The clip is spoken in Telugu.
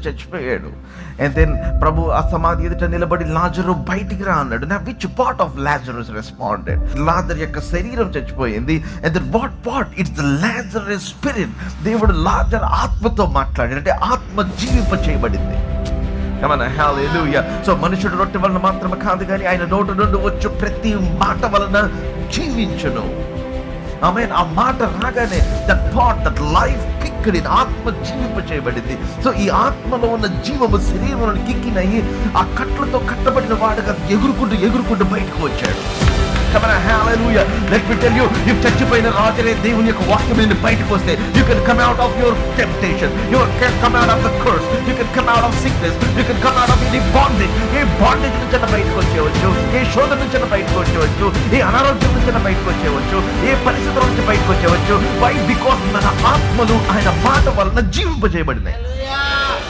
చచ్చిపోయాడు. అండ్ దెన్ ప్రభు ఆ సమాధి ఎదుట నిలబడి లాజరు బయటికి రా అన్నాడు. నా which part of Lazarus responded? లాజర్ యొక్క శరీరం చచ్చిపోయింది. And then what it's the Lazarus spirit. దేవుడు లాజర్ ఆత్మతో మాట్లాడాడు, అంటే ఆత్మ జీవింప చేయబడింది. హల్లెలూయా. సో మనుషుడు రొట్టె వలన మాత్రమే కాదు కానీ ఆయన నోటి నుండి వచ్చు ప్రతి మాట వలన జీవించును. ఆమేన్. ఆ మాట రాగానే that thought, that life kicked in, ఆత్మ జీవింప చేయబడింది. సో ఈ ఆత్మలో ఉన్న జీవము శరీరంలో కిక్కినయ్యి ఆ కట్లతో కట్టబడిన వాడుగా ఎగురుకుంటూ బయటకు వచ్చాడు. Hallelujah. Let me tell you, if చచ్చిపోయిన రాజులే దేవుని యొక్క వాక్యం నుండి బయటకు వస్తే, you can come out of your temptation, you can come out of the curse, you can come out of sickness, you can come out of any bondage. ఏ బాండేజ్ నుంచి బయటకు వచ్చేవచ్చు, ఏ శోధన నుంచి బయటకు వచ్చేవచ్చు, ఏ అనారోగ్యం నుంచి బయటకు వచ్చేవచ్చు, ఏ పరిస్థితుల నుంచి బయటకు వచ్చేవచ్చు. వై? బికాస్ మన ఆత్మలు ఆయన మాట వలన జీవింపజేయబడినాయి.